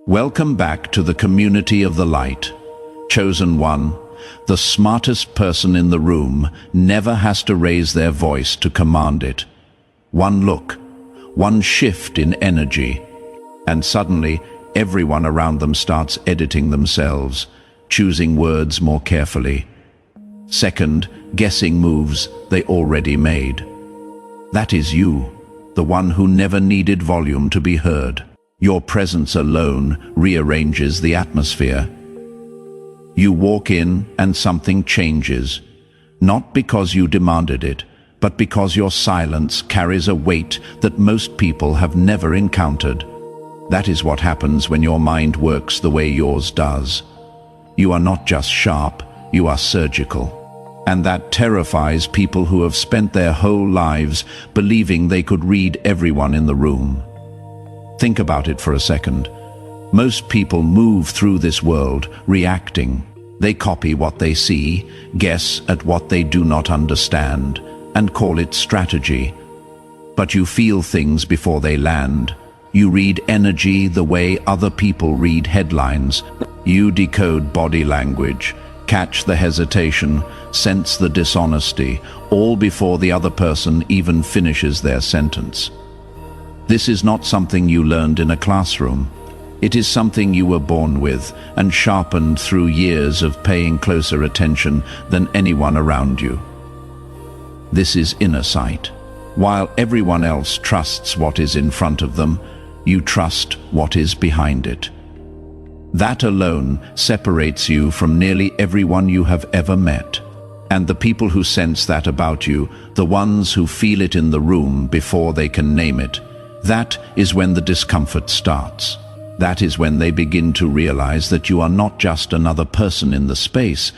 Welcome back to the community of the light. Chosen one, the smartest person in the room never has to raise their voice to command it. One look, one shift in energy, and suddenly everyone around them starts editing themselves, choosing words more carefully. Second, guessing moves they already made. That is you, the one who never needed volume to be heard. Your presence alone rearranges the atmosphere. You walk in and something changes, not because you demanded it, but because your silence carries a weight that most people have never encountered. That is what happens when your mind works the way yours does. You are not just sharp, you are surgical. And that terrifies people who have spent their whole lives believing they could read everyone in the room. Think about it for a second. Most people move through this world reacting. They copy what they see, guess at what they do not understand, and call it strategy. But you feel things before they land. You read energy the way other people read headlines. You decode body language, catch the hesitation, sense the dishonesty, all before the other person even finishes their sentence. This is not something you learned in a classroom. It is something you were born with and sharpened through years of paying closer attention than anyone around you. This is inner sight. While everyone else trusts what is in front of them, you trust what is behind it. That alone separates you from nearly everyone you have ever met. And the people who sense that about you, the ones who feel it in the room before they can name it, that is when the discomfort starts. That is when they begin to realize that you are not just another person in the space,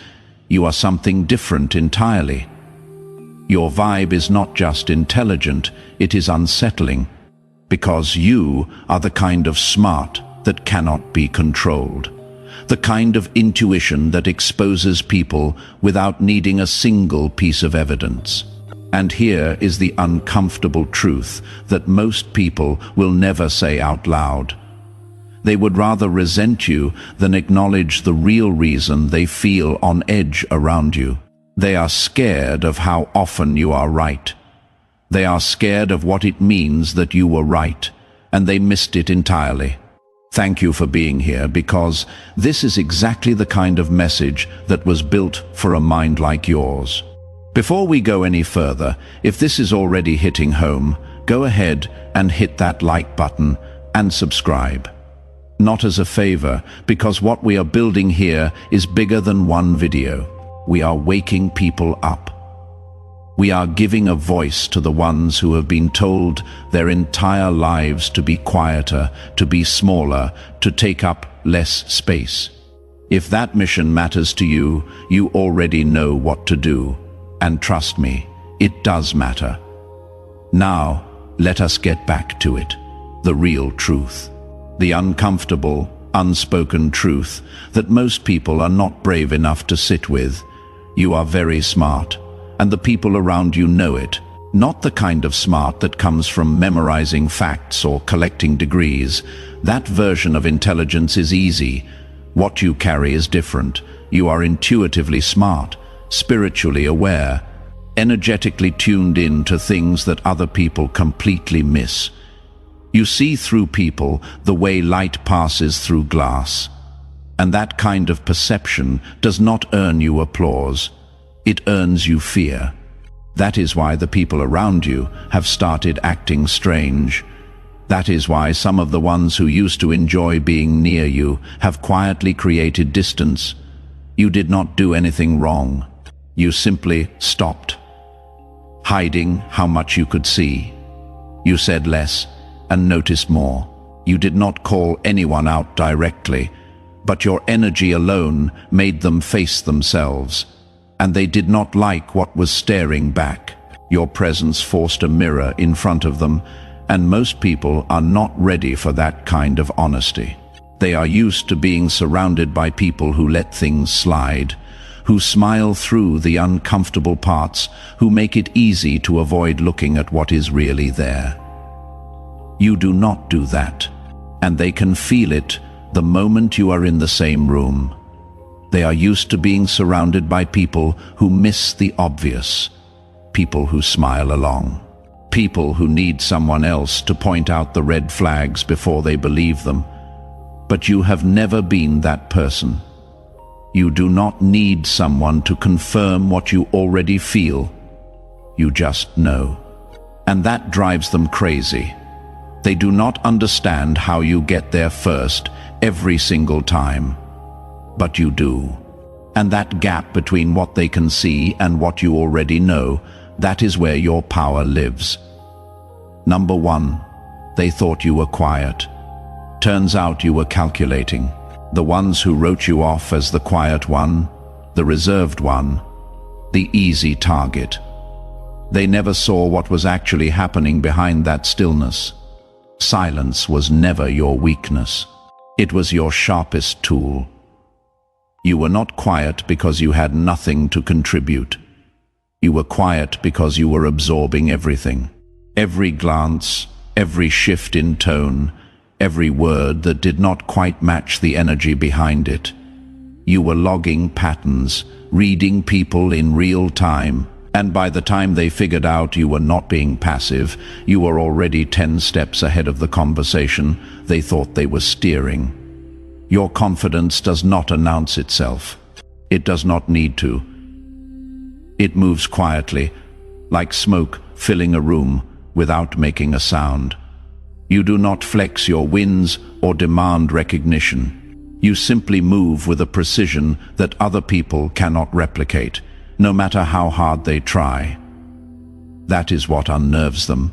you are something different entirely. Your vibe is not just intelligent, it is unsettling, because you are the kind of smart that cannot be controlled. The kind of intuition that exposes people without needing a single piece of evidence. And here is the uncomfortable truth that most people will never say out loud. They would rather resent you than acknowledge the real reason they feel on edge around you. They are scared of how often you are right. They are scared of what it means that you were right, and they missed it entirely. Thank you for being here, because this is exactly the kind of message that was built for a mind like yours. Before we go any further, if this is already hitting home, go ahead and hit that like button and subscribe. Not as a favor, because what we are building here is bigger than one video. We are waking people up. We are giving a voice to the ones who have been told their entire lives to be quieter, to be smaller, to take up less space. If that mission matters to you, you already know what to do. And trust me, it does matter. Now, let us get back to it. The real truth. The uncomfortable, unspoken truth that most people are not brave enough to sit with. You are very smart. And the people around you know it. Not the kind of smart that comes from memorizing facts or collecting degrees. That version of intelligence is easy. What you carry is different. You are intuitively smart, spiritually aware, energetically tuned in to things that other people completely miss. You see through people the way light passes through glass. And that kind of perception does not earn you applause. It earns you fear. That is why the people around you have started acting strange. That is why some of the ones who used to enjoy being near you have quietly created distance. You did not do anything wrong. You simply stopped, hiding how much you could see. You said less and noticed more. You did not call anyone out directly, but your energy alone made them face themselves. And they did not like what was staring back. Your presence forced a mirror in front of them, and most people are not ready for that kind of honesty. They are used to being surrounded by people who let things slide, who smile through the uncomfortable parts, who make it easy to avoid looking at what is really there. You do not do that, and they can feel it The moment you are in the same room, they are used to being surrounded by people who miss the obvious, people who smile along, people who need someone else to point out the red flags before they believe them. But you have never been that person. You do not need someone to confirm what you already feel. You just know. And that drives them crazy. They do not understand how you get there first, every single time. But you do. And that gap between what they can see and what you already know, that is where your power lives. Number 1, they thought you were quiet. Turns out you were calculating. The ones who wrote you off as the quiet one, the reserved one, the easy target. They never saw what was actually happening behind that stillness. Silence was never your weakness. It was your sharpest tool. You were not quiet because you had nothing to contribute. You were quiet because you were absorbing everything. Every glance, every shift in tone, every word that did not quite match the energy behind it. You were logging patterns, reading people in real time, and by the time they figured out you were not being passive, you were already 10 steps ahead of the conversation they thought they were steering. Your confidence does not announce itself. It does not need to. It moves quietly, like smoke filling a room without making a sound. You do not flex your wins or demand recognition. You simply move with a precision that other people cannot replicate, no matter how hard they try. That is what unnerves them.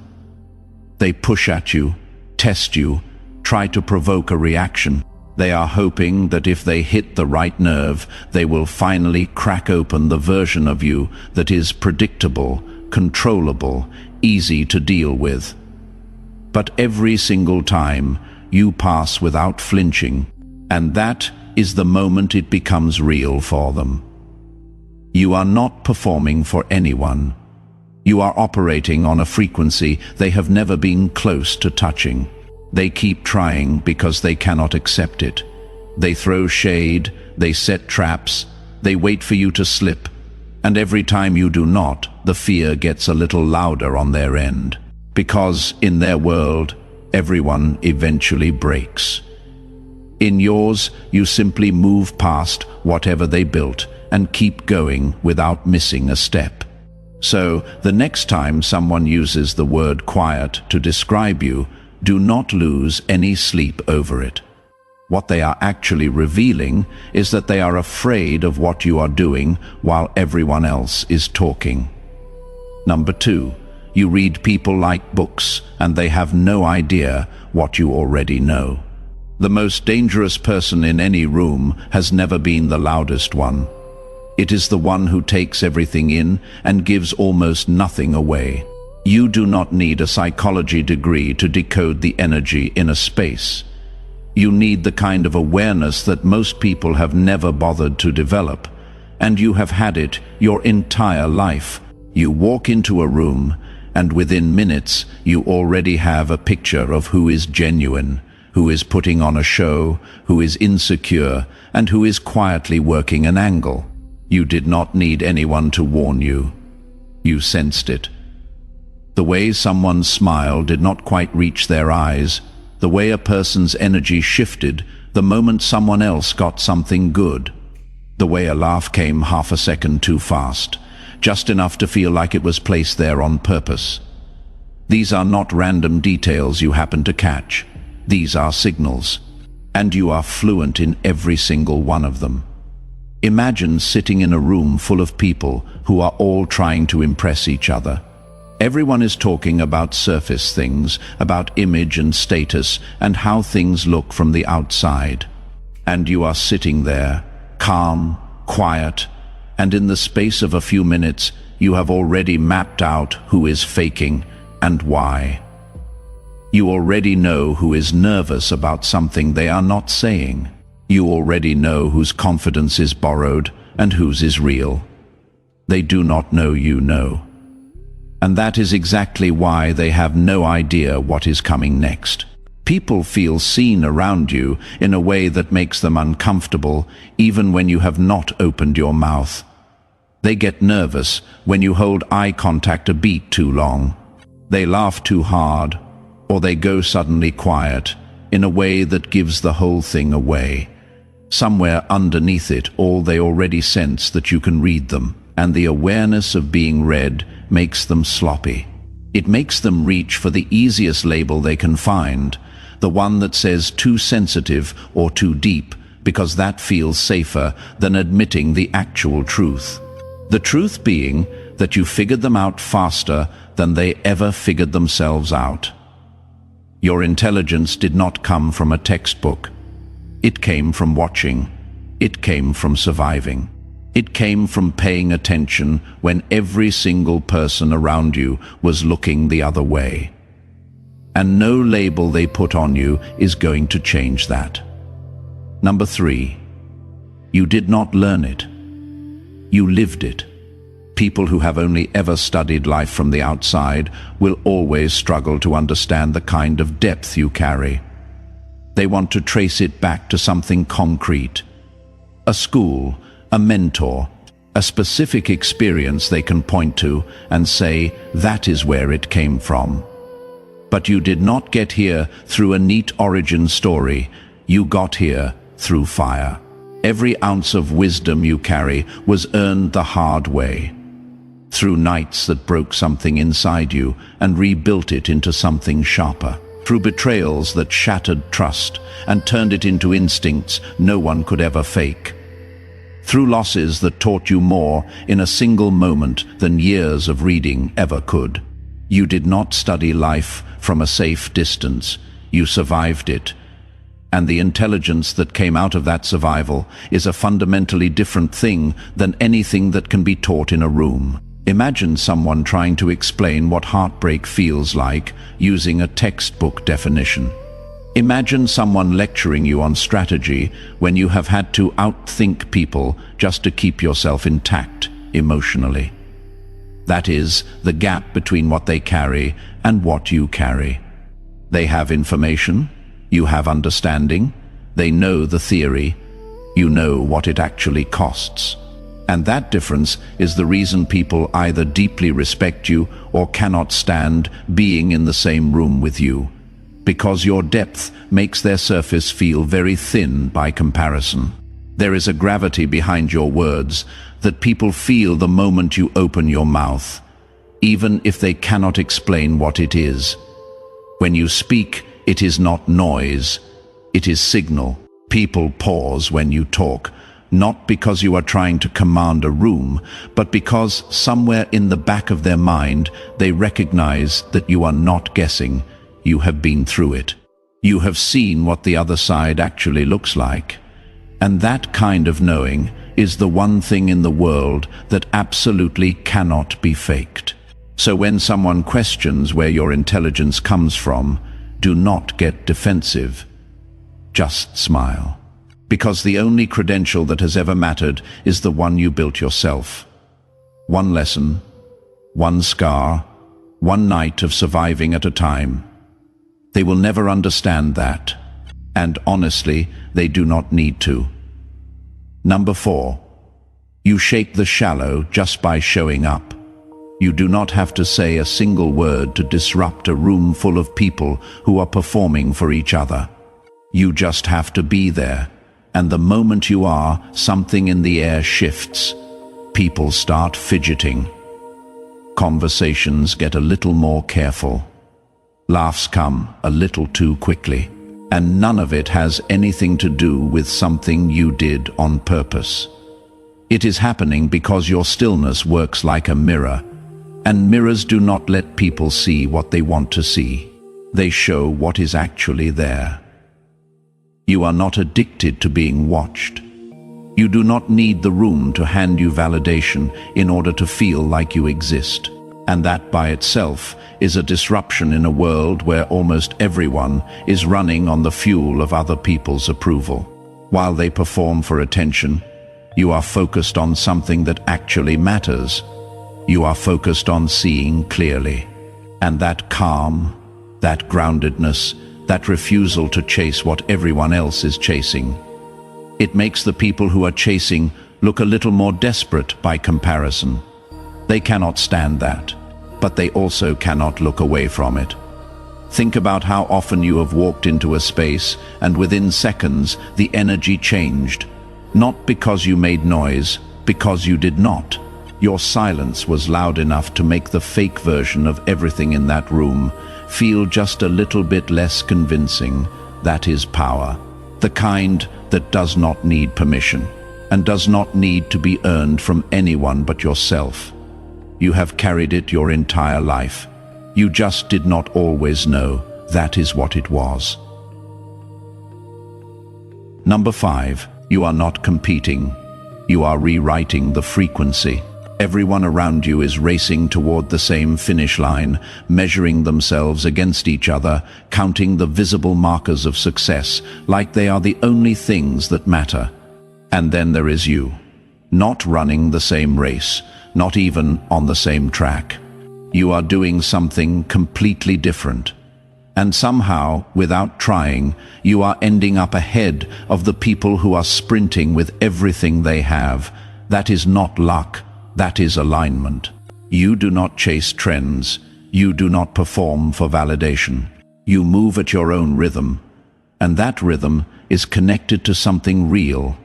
They push at you, test you, try to provoke a reaction. They are hoping that if they hit the right nerve, they will finally crack open the version of you that is predictable, controllable, easy to deal with. But every single time, you pass without flinching, and that is the moment it becomes real for them. You are not performing for anyone. You are operating on a frequency they have never been close to touching. They keep trying because they cannot accept it. They throw shade, they set traps, they wait for you to slip, and every time you do not, the fear gets a little louder on their end. Because in their world, everyone eventually breaks. In yours, you simply move past whatever they built and keep going without missing a step. So, the next time someone uses the word quiet to describe you, do not lose any sleep over it. What they are actually revealing is that they are afraid of what you are doing while everyone else is talking. Number 2, you read people like books and they have no idea what you already know. The most dangerous person in any room has never been the loudest one. It is the one who takes everything in and gives almost nothing away. You do not need a psychology degree to decode the energy in a space. You need the kind of awareness that most people have never bothered to develop, and you have had it your entire life. You walk into a room, and within minutes you already have a picture of who is genuine, who is putting on a show, who is insecure, and who is quietly working an angle. You did not need anyone to warn you. You sensed it. The way someone's smile did not quite reach their eyes, the way a person's energy shifted the moment someone else got something good, the way a laugh came half a second too fast, just enough to feel like it was placed there on purpose. These are not random details you happen to catch. These are signals, and you are fluent in every single one of them. Imagine sitting in a room full of people who are all trying to impress each other. Everyone is talking about surface things, about image and status, and how things look from the outside. And you are sitting there, calm, quiet, and in the space of a few minutes, you have already mapped out who is faking and why. You already know who is nervous about something they are not saying. You already know whose confidence is borrowed and whose is real. They do not know you know. And that is exactly why they have no idea what is coming next. People feel seen around you in a way that makes them uncomfortable, even when you have not opened your mouth. They get nervous when you hold eye contact a beat too long. They laugh too hard, or they go suddenly quiet in a way that gives the whole thing away. Somewhere underneath it all they already sense that you can read them, and the awareness of being read makes them sloppy. It makes them reach for the easiest label they can find, the one that says too sensitive or too deep, because that feels safer than admitting the actual truth. The truth being that you figured them out faster than they ever figured themselves out. Your intelligence did not come from a textbook. It came from watching. It came from surviving. It came from paying attention when every single person around you was looking the other way. And no label they put on you is going to change that. Number 3, you did not learn it. You lived it. People who have only ever studied life from the outside will always struggle to understand the kind of depth you carry. They want to trace it back to something concrete. A school, a mentor, a specific experience they can point to and say, that is where it came from. But you did not get here through a neat origin story. You got here through fire. Every ounce of wisdom you carry was earned the hard way. Through nights that broke something inside you and rebuilt it into something sharper. Through betrayals that shattered trust and turned it into instincts no one could ever fake. Through losses that taught you more in a single moment than years of reading ever could. You did not study life from a safe distance. You survived it. And the intelligence that came out of that survival is a fundamentally different thing than anything that can be taught in a room. Imagine someone trying to explain what heartbreak feels like using a textbook definition. Imagine someone lecturing you on strategy when you have had to outthink people just to keep yourself intact emotionally. That is the gap between what they carry and what you carry. They have information, you have understanding, they know the theory, you know what it actually costs. And that difference is the reason people either deeply respect you or cannot stand being in the same room with you. Because your depth makes their surface feel very thin by comparison. There is a gravity behind your words that people feel the moment you open your mouth, even if they cannot explain what it is. When you speak, it is not noise, it is signal. People pause when you talk, not because you are trying to command a room, but because somewhere in the back of their mind they recognize that you are not guessing. You have been through it. You have seen what the other side actually looks like. And that kind of knowing is the one thing in the world that absolutely cannot be faked. So when someone questions where your intelligence comes from, do not get defensive. Just smile. Because the only credential that has ever mattered is the one you built yourself. One lesson, one scar, one night of surviving at a time. They will never understand that. And honestly, they do not need to. Number 4, you shake the shallow just by showing up. You do not have to say a single word to disrupt a room full of people who are performing for each other. You just have to be there. And the moment you are, something in the air shifts. People start fidgeting. Conversations get a little more careful. Laughs come a little too quickly. And none of it has anything to do with something you did on purpose. It is happening because your stillness works like a mirror. And mirrors do not let people see what they want to see. They show what is actually there. You are not addicted to being watched. You do not need the room to hand you validation in order to feel like you exist. And that by itself is a disruption in a world where almost everyone is running on the fuel of other people's approval. While they perform for attention, you are focused on something that actually matters. You are focused on seeing clearly. And that calm, that groundedness, that refusal to chase what everyone else is chasing. It makes the people who are chasing look a little more desperate by comparison. They cannot stand that, but they also cannot look away from it. Think about how often you have walked into a space and within seconds the energy changed. Not because you made noise, because you did not. Your silence was loud enough to make the fake version of everything in that room feel just a little bit less convincing. That is power. The kind that does not need permission and does not need to be earned from anyone but yourself. You have carried it your entire life. You just did not always know that is what it was. Number 5. You are not competing. You are rewriting the frequency. Everyone around you is racing toward the same finish line, measuring themselves against each other, counting the visible markers of success, like they are the only things that matter. And then there is you, not running the same race, not even on the same track. You are doing something completely different. And somehow, without trying, you are ending up ahead of the people who are sprinting with everything they have. That is not luck. That is alignment. You do not chase trends. You do not perform for validation. You move at your own rhythm. And that rhythm is connected to something real,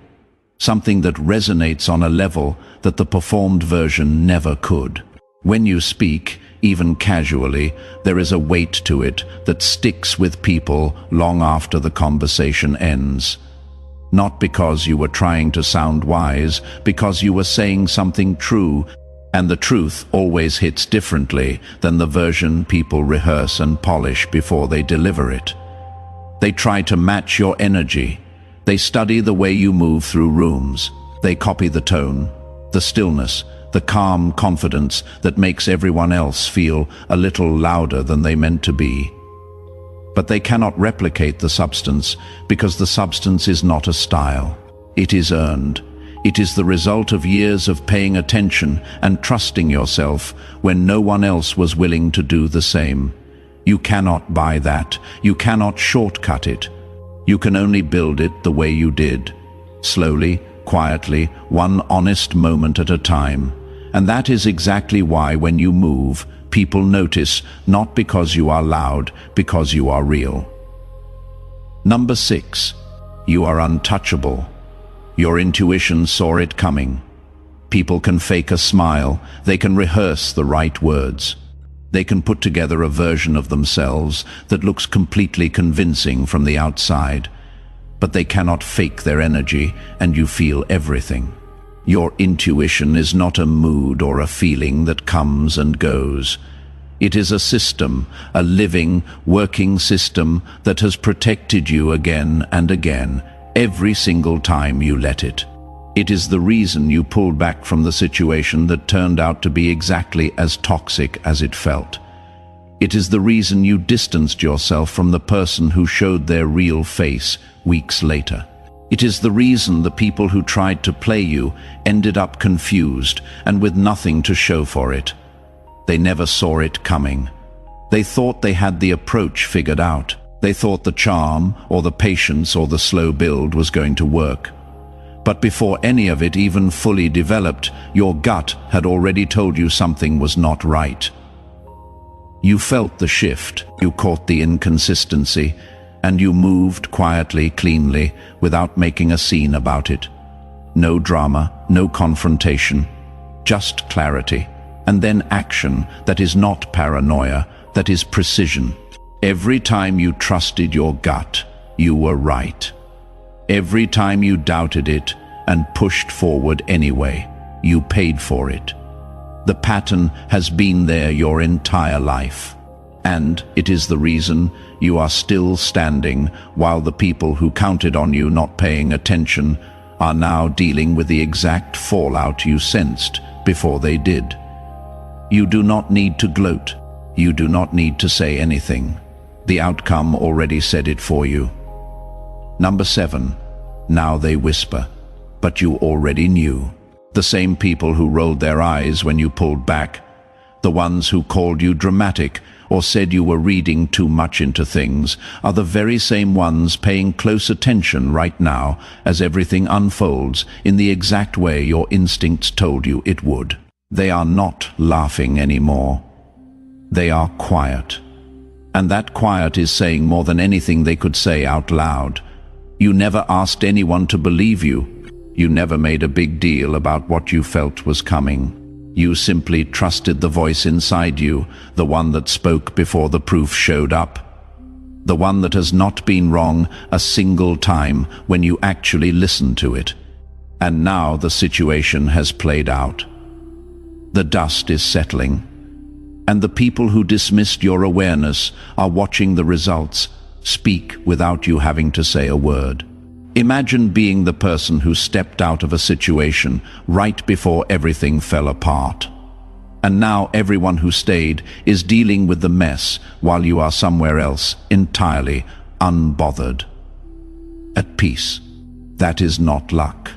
something that resonates on a level that the performed version never could. When you speak, even casually, there is a weight to it that sticks with people long after the conversation ends. Not because you were trying to sound wise, because you were saying something true, and the truth always hits differently than the version people rehearse and polish before they deliver it. They try to match your energy. They study the way you move through rooms. They copy the tone, the stillness, the calm confidence that makes everyone else feel a little louder than they meant to be. But they cannot replicate the substance, because the substance is not a style. It is earned. It is the result of years of paying attention and trusting yourself when no one else was willing to do the same. You cannot buy that. You cannot shortcut it. You can only build it the way you did. Slowly, quietly, one honest moment at a time. And that is exactly why when you move, people notice, not because you are loud, because you are real. Number 6. You are untouchable. Your intuition saw it coming. People can fake a smile. They can rehearse the right words. They can put together a version of themselves that looks completely convincing from the outside. But they cannot fake their energy, and you feel everything. Your intuition is not a mood or a feeling that comes and goes. It is a system, a living, working system that has protected you again and again, every single time you let it. It is the reason you pulled back from the situation that turned out to be exactly as toxic as it felt. It is the reason you distanced yourself from the person who showed their real face weeks later. It is the reason the people who tried to play you ended up confused and with nothing to show for it. They never saw it coming. They thought they had the approach figured out. They thought the charm or the patience or the slow build was going to work. But before any of it even fully developed, your gut had already told you something was not right. You felt the shift, you caught the inconsistency, and you moved quietly, cleanly, without making a scene about it. No drama, no confrontation, just clarity, and then action that is not paranoia, that is precision. Every time you trusted your gut, you were right. Every time you doubted it and pushed forward anyway, you paid for it. The pattern has been there your entire life. And it is the reason you are still standing while the people who counted on you not paying attention are now dealing with the exact fallout you sensed before they did. You do not need to gloat. You do not need to say anything. The outcome already said it for you. Number 7. Now they whisper, but you already knew. The same people who rolled their eyes when you pulled back, the ones who called you dramatic or said you were reading too much into things are the very same ones paying close attention right now as everything unfolds in the exact way your instincts told you it would. They are not laughing anymore. They are quiet. And that quiet is saying more than anything they could say out loud. You never asked anyone to believe you. You never made a big deal about what you felt was coming. You simply trusted the voice inside you, the one that spoke before the proof showed up. The one that has not been wrong a single time when you actually listened to it. And now the situation has played out. The dust is settling. And the people who dismissed your awareness are watching the results speak without you having to say a word. Imagine being the person who stepped out of a situation right before everything fell apart. And now everyone who stayed is dealing with the mess while you are somewhere else, entirely unbothered. At peace. That is not luck.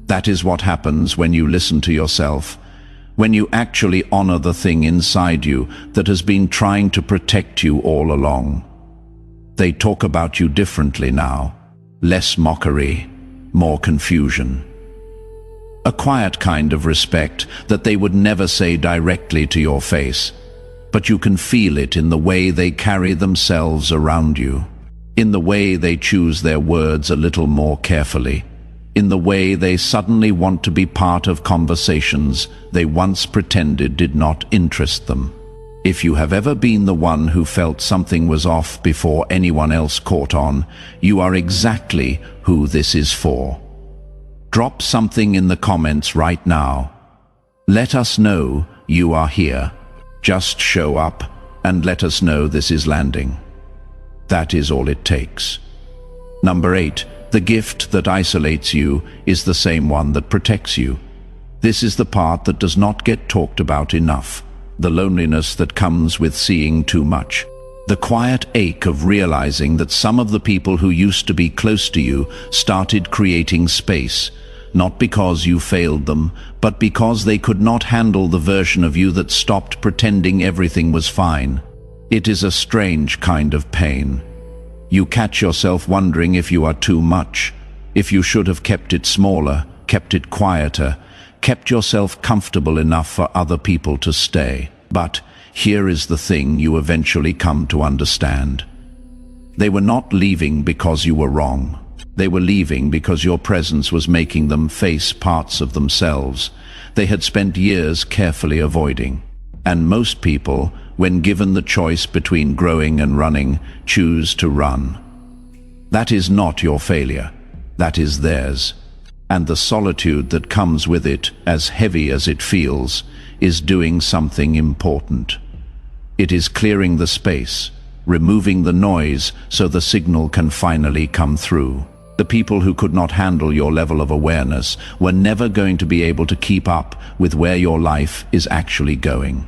That is what happens when you listen to yourself, when you actually honor the thing inside you that has been trying to protect you all along. They talk about you differently now. Less mockery, more confusion. A quiet kind of respect that they would never say directly to your face, but you can feel it in the way they carry themselves around you, in the way they choose their words a little more carefully, in the way they suddenly want to be part of conversations they once pretended did not interest them. If you have ever been the one who felt something was off before anyone else caught on, you are exactly who this is for. Drop something in the comments right now. Let us know you are here. Just show up and let us know this is landing. That is all it takes. Number 8. The gift that isolates you is the same one that protects you. This is the part that does not get talked about enough. The loneliness that comes with seeing too much. The quiet ache of realizing that some of the people who used to be close to you started creating space, not because you failed them, but because they could not handle the version of you that stopped pretending everything was fine. It is a strange kind of pain. You catch yourself wondering if you are too much, if you should have kept it smaller, kept it quieter, kept yourself comfortable enough for other people to stay. But here is the thing you eventually come to understand. They were not leaving because you were wrong. They were leaving because your presence was making them face parts of themselves they had spent years carefully avoiding. And most people, when given the choice between growing and running, choose to run. That is not your failure. That is theirs. And the solitude that comes with it, as heavy as it feels, is doing something important. It is clearing the space, removing the noise so the signal can finally come through. The people who could not handle your level of awareness were never going to be able to keep up with where your life is actually going.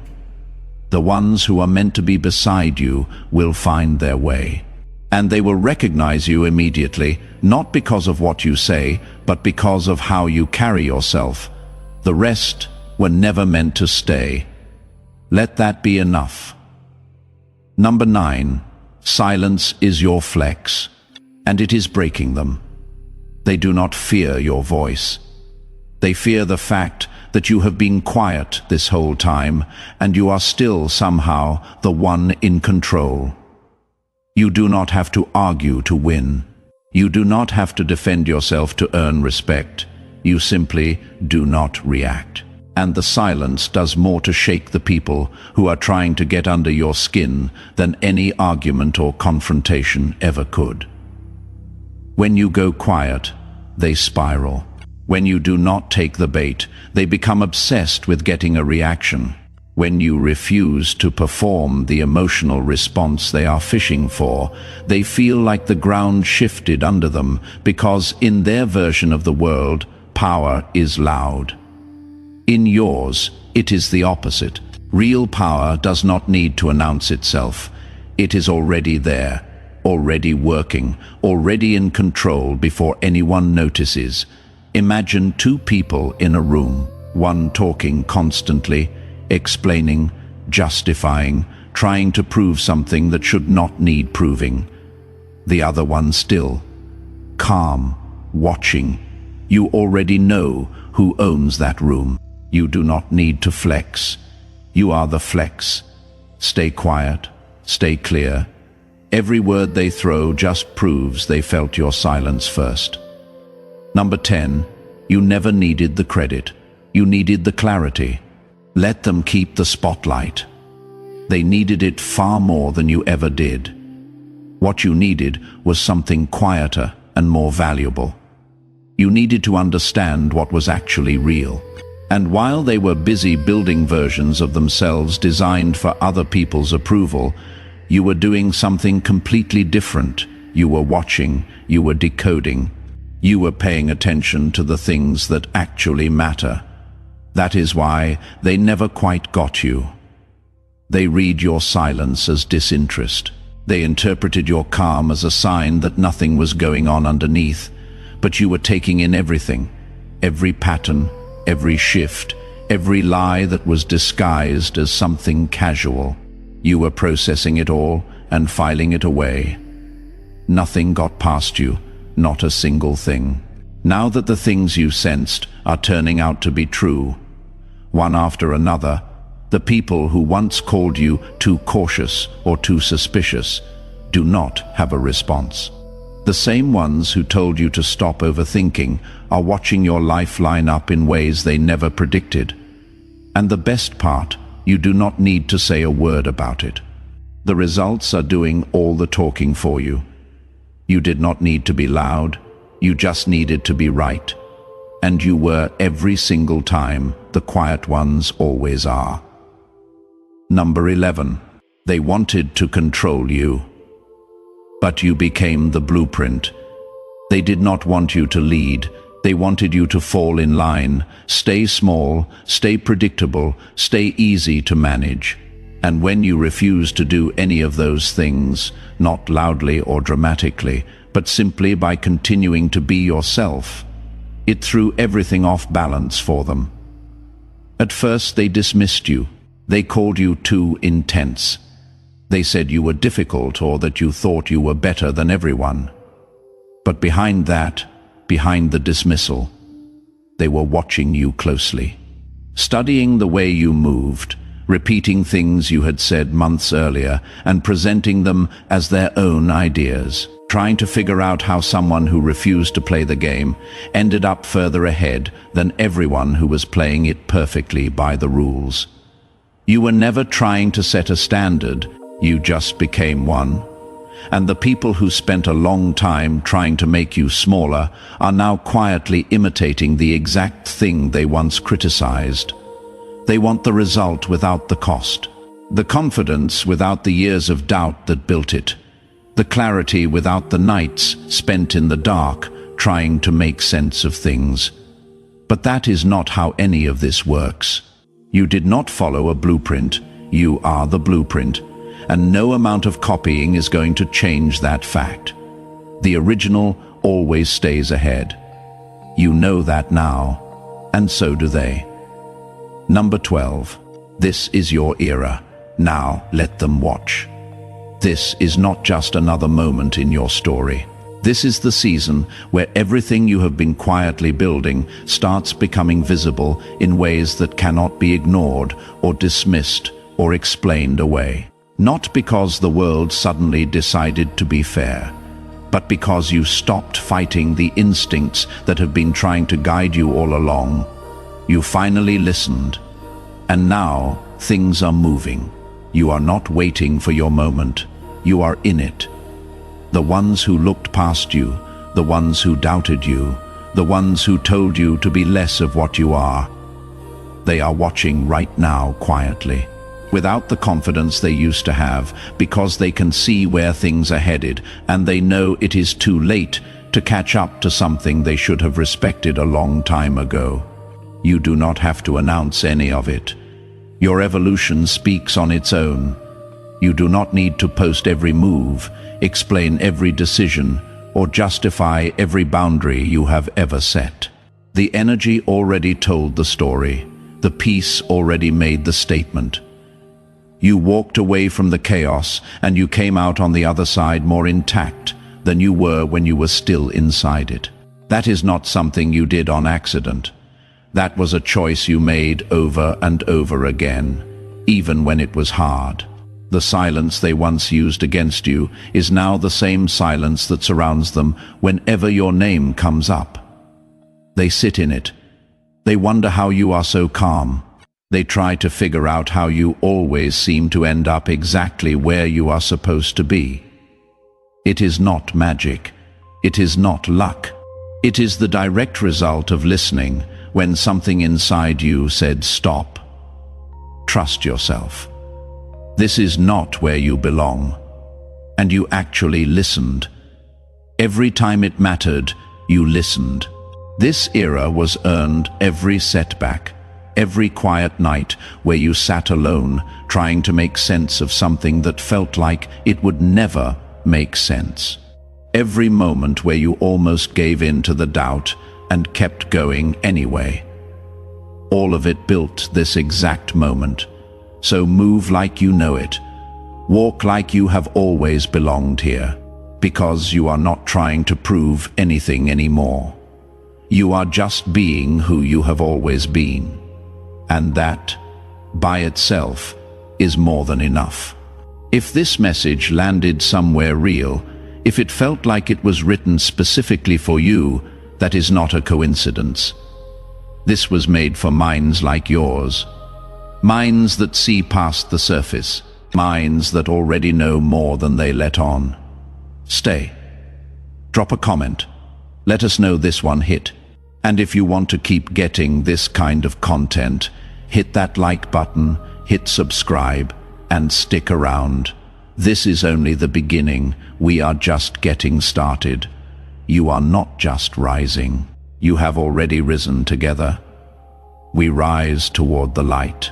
The ones who are meant to be beside you will find their way. And they will recognize you immediately, not because of what you say, but because of how you carry yourself. The rest were never meant to stay. Let that be enough. Number 9. Silence is your flex, and it is breaking them. They do not fear your voice. They fear the fact that you have been quiet this whole time, and you are still somehow the one in control. You do not have to argue to win. You do not have to defend yourself to earn respect. You simply do not react. And the silence does more to shake the people who are trying to get under your skin than any argument or confrontation ever could. When you go quiet, they spiral. When you do not take the bait, they become obsessed with getting a reaction. When you refuse to perform the emotional response they are fishing for, they feel like the ground shifted under them because in their version of the world, power is loud. In yours, it is the opposite. Real power does not need to announce itself. It is already there, already working, already in control before anyone notices. Imagine two people in a room, one talking constantly, explaining, justifying, trying to prove something that should not need proving. The other one still, calm, watching. You already know who owns that room. You do not need to flex. You are the flex. Stay quiet, stay clear. Every word they throw just proves they felt your silence first. Number 10, you never needed the credit. You needed the clarity. Let them keep the spotlight. They needed it far more than you ever did. What you needed was something quieter and more valuable. You needed to understand what was actually real. And while they were busy building versions of themselves designed for other people's approval, you were doing something completely different. You were watching, you were decoding, you were paying attention to the things that actually matter. That is why they never quite got you. They read your silence as disinterest. They interpreted your calm as a sign that nothing was going on underneath, but you were taking in everything, every pattern, every shift, every lie that was disguised as something casual. You were processing it all and filing it away. Nothing got past you, not a single thing. Now that the things you sensed are turning out to be true, one after another, the people who once called you too cautious or too suspicious do not have a response. The same ones who told you to stop overthinking are watching your life line up in ways they never predicted. And the best part, you do not need to say a word about it. The results are doing all the talking for you. You did not need to be loud, you just needed to be right. And you were every single time. The quiet ones always are. Number 11. They wanted to control you. But you became the blueprint. They did not want you to lead. They wanted you to fall in line, stay small, stay predictable, stay easy to manage. And when you refused to do any of those things, not loudly or dramatically, but simply by continuing to be yourself, it threw everything off balance for them. At first they dismissed you. They called you too intense. They said you were difficult or that you thought you were better than everyone. But behind that, behind the dismissal, they were watching you closely, studying the way you moved, repeating things you had said months earlier and presenting them as their own ideas, trying to figure out how someone who refused to play the game ended up further ahead than everyone who was playing it perfectly by the rules. You were never trying to set a standard, you just became one. And the people who spent a long time trying to make you smaller are now quietly imitating the exact thing they once criticized. They want the result without the cost, the confidence without the years of doubt that built it, the clarity without the nights spent in the dark trying to make sense of things. But that is not how any of this works. You did not follow a blueprint, you are the blueprint. And no amount of copying is going to change that fact. The original always stays ahead. You know that now, and so do they. Number 12. This is your era. Now let them watch. This is not just another moment in your story. This is the season where everything you have been quietly building starts becoming visible in ways that cannot be ignored or dismissed or explained away. Not because the world suddenly decided to be fair, but because you stopped fighting the instincts that have been trying to guide you all along. You finally listened, and now things are moving. You are not waiting for your moment, you are in it. The ones who looked past you, the ones who doubted you, the ones who told you to be less of what you are, they are watching right now quietly, without the confidence they used to have, because they can see where things are headed, and they know it is too late to catch up to something they should have respected a long time ago. You do not have to announce any of it. Your evolution speaks on its own. You do not need to post every move, explain every decision, or justify every boundary you have ever set. The energy already told the story. The piece already made the statement. You walked away from the chaos, and you came out on the other side more intact than you were when you were still inside it. That is not something you did on accident. That was a choice you made over and over again, even when it was hard. The silence they once used against you is now the same silence that surrounds them whenever your name comes up. They sit in it. They wonder how you are so calm. They try to figure out how you always seem to end up exactly where you are supposed to be. It is not magic. It is not luck. It is the direct result of listening when something inside you said stop. Trust yourself. This is not where you belong. And you actually listened. Every time it mattered, you listened. This era was earned every setback, every quiet night where you sat alone trying to make sense of something that felt like it would never make sense. Every moment where you almost gave in to the doubt and kept going anyway. All of it built this exact moment. So move like you know it. Walk like you have always belonged here, because you are not trying to prove anything anymore. You are just being who you have always been. And that, by itself, is more than enough. If this message landed somewhere real, if it felt like it was written specifically for you, that is not a coincidence. This was made for minds like yours. Minds that see past the surface. Minds that already know more than they let on. Stay. Drop a comment. Let us know this one hit. And if you want to keep getting this kind of content, hit that like button, hit subscribe, and stick around. This is only the beginning. We are just getting started. You are not just rising. You have already risen together. We rise toward the light.